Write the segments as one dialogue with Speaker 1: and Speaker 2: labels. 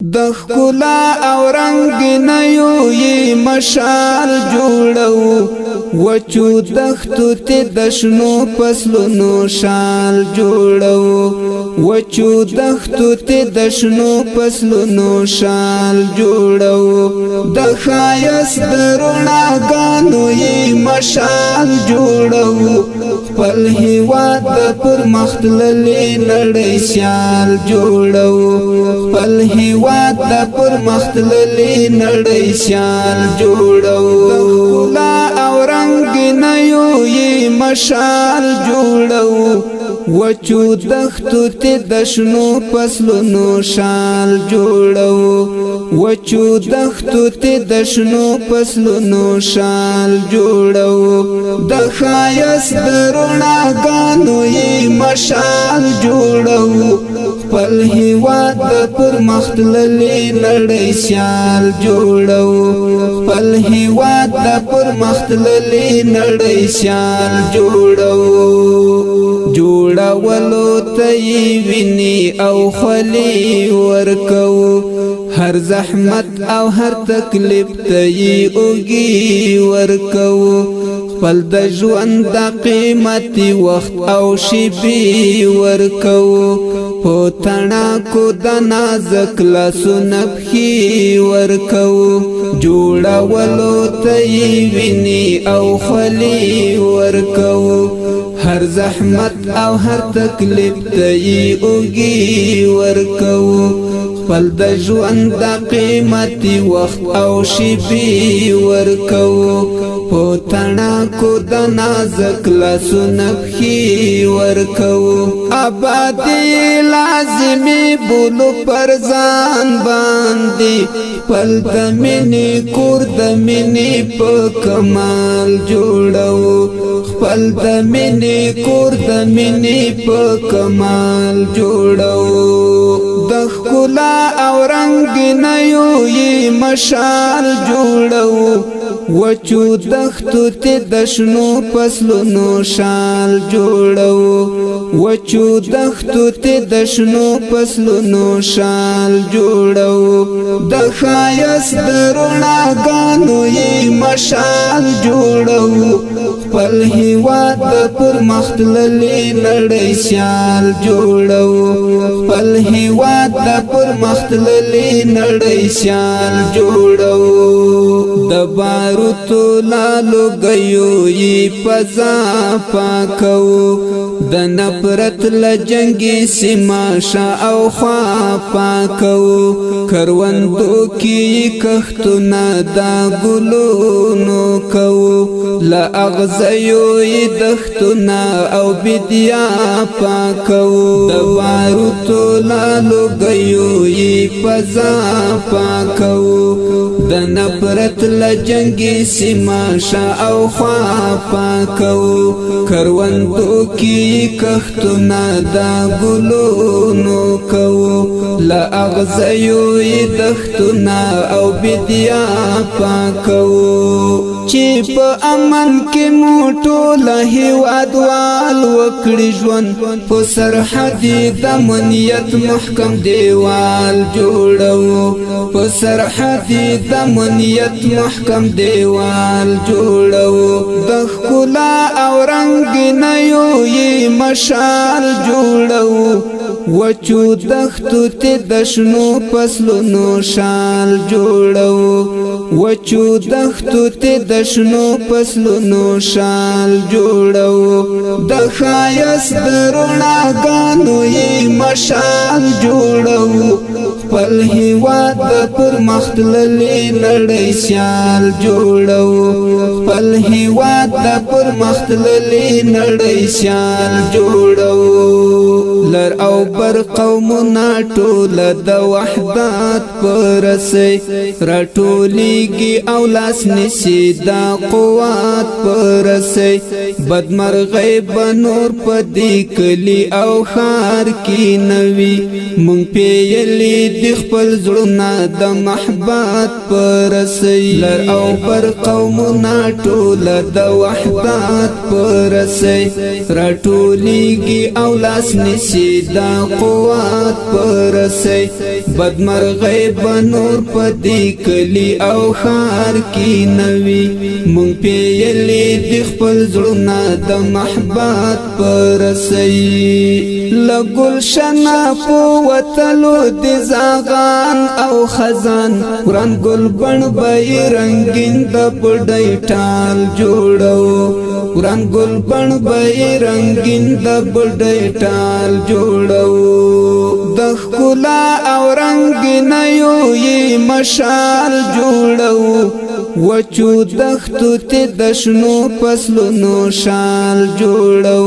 Speaker 1: د ښکلا او رنگ نیو یې مشال جوړو وچو دښتو ته د شنو فصلونو شال جوړو وچو دښتو ته د شنو فصلونو شال جوړو د ښایست د رڼاګانو یې مشال جوړو خپل هیواد د پرمختللې نړۍ سیال جوړو خپل هیواد د پرمختللې نړۍ سیال جوړو ښکلا او رنگ نیو یې مشال جوړو وچو دښتو ته د شنو فصلونو شال جوړو وچو دښتو ته د شنو فصلونو شال جوړو د ښایست د رڼاګانو یې مشال جوړو خپل هیواد د پرمختللې نړۍ سیال جوړو خپل هیواد د پرمختللې نړۍ سیال جوړو جوړولو ته یې ویني او خولې ورکو هر زحمت او هر تکلیف ته یې اوږې ورکو خپل د ژوند د قیمتي وخت او شیبې ورکو په تڼاکو د نازک لاسونه پښې ورکو جوړولو ته یې ویني او خولې ورکو هر زحمت او هر تکلیف ته یې اوږې ورکو خپل د ژوند د قیمتي وخت او شیبې ورکو په تڼاکو د نازک لاسونه پښې ورکو آبادي لازمي بولو پر ځان باندې خپل د مینې کور د مینې په کمال جوړو خپل د مینې کور د مینې په کمال جوړو د ښکلا او رنگ نیو یې مشال جوړو وچو دښتو ته د شنو فصلونو شال جوړو وچو دښتو ته د شنو فصلونو شال جوړو د ښایست د رڼاګانو یې مشال جوړو خپل هیواد د پرمختللې نړۍ سیال جوړو خپل هیواد د پرمختللې نړۍ سیال جوړو د باروتو لالو گیو یې فضا پاکو د نفرت لجنگی سیما شا او خوا پاکو کروندو کی کختنا دا گلونو کو لأغزیو دختنا او بدیا پاکو دوارو تولالو گیو فضا پاکو د نفرت لجنگی سیما شا او خوا پاکو کروندو کی کختنا دا گلونو کو لأغزیو دختنا او بدیا پاکو چی په امن کې موټو له هیوادوال وکړي ژوند په سرحد د امنیت محکم دیوال جوړو په سرحد د امنیت محکم دیوال جوړو د ښکلا او رنگ نیو یې مشال جوړو وچو دښتو ته د شنو فصلونو شال جوړو وچو دښتو ته د شنو فصلونو شال جوړو د ښایست د رڼاګانو یې مشال جوړو خپل هیواد د پرمختللې نړۍ سیال جوړو خپل هیواد د پرمختللې نړۍ سیال جوړو لر او بر قومنا ټول د وحدت پرسي راټوليږي او لاس نشي دا قوت پرسي بدمرغي بنور پدې کلی او خار کې نوي مونږ پیلي د خپل زړونه د محبت پرسي لر او بر قومنا ټول د وحدت پرسي راټوليږي او لاس نشي دا قوت پرسي بدمرغي بنور پدې کلی او خار کی نوي مونږ پیلې د خپل زړونه د محبت پرسي لګل شنا په وتلو د زاغان او خزان وران ګل بن بې رنگین د پډای ټال جوړو وران ګل بن بې رنگین د پډای ټال جوړو د خلا او رنگ نه یو مشال جوړو وچو دختو ته د شنو فصلونو شال جوړو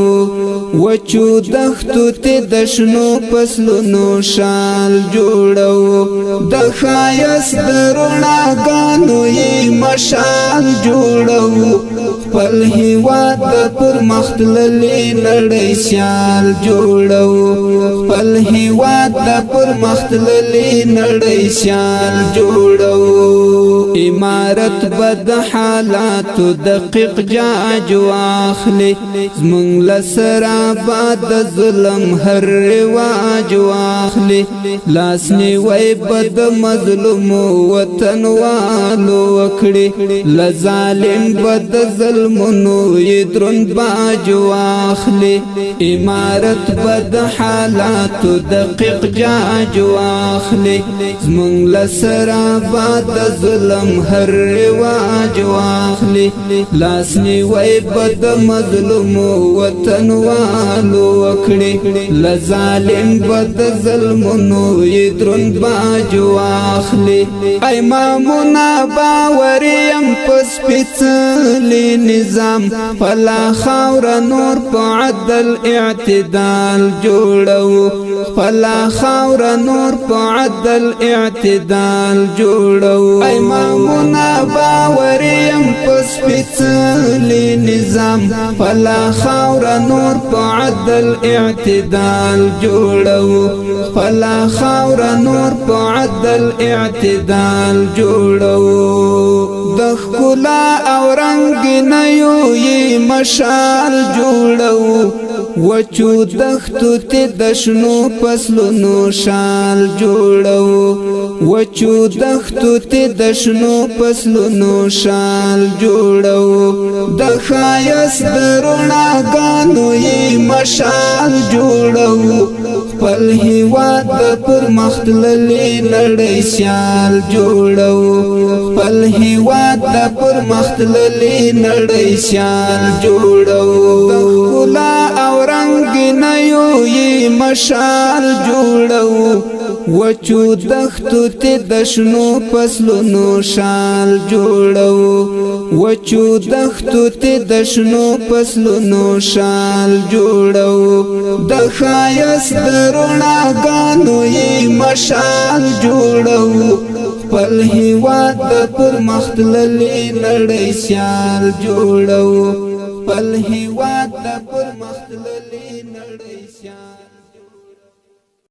Speaker 1: وچو دختو ته د شنو فصلونو شال جوړو د خایس درنا غانو یې مشال جوړو خپل هیواد پر مختللې نړۍ سیال جوړو خپل هیواد پر مختللې نړۍ سیال جوړو امارت بد حالات دقیق جاج واخلي زمونږ لسرا باد ظلم هر رواج واخلي لاس نیوي بد مظلوم وطن والو وکړي لظالم بد ظلمونو یدرون باج واخلي امارت بد حالات دقیق جاج واخلي زمونږ لسرا باد ظلم هر رواج واخلي لاس نیوي بد مظلوم وطن والو وکړي لظالم بد ظلمونو یدرون باج واخلي ایمامنا باوریم پس پیڅلی نظام فلا خاور نور په عدل اعتدال جوړو فلا خاور نور په عدل اعتدال جوړو ایمامنا باوریم پس پیڅلی نظام فلا خاور نور په عدل اعتدال جوړو فلا خاور نور په عدل اعتدال جوړو د خلا او رنگ نه یو مشال جوړو وچو دختو ته د شنو فصلونو شال جوړو وچو دختو ته د شنو فصلونو شال جوړو د خایس درنا غانو یې مشال جوړو خپل هیواد پر مختللې نړۍ سیال جوړو خپل هیواد پر مختللې نړۍ سیال جوړو د خلا او رنگ نه یو مشال جوړو وچو دختو ته د شنو فصلونو شال جوړو وچو دختو ته د شنو فصلونو شال جوړو د خایس درنا غانو یې مشال جوړو خپل هیواد پر مختللې نړۍ سیال جوړو خپل هیواد پر مختللې نړۍ سیال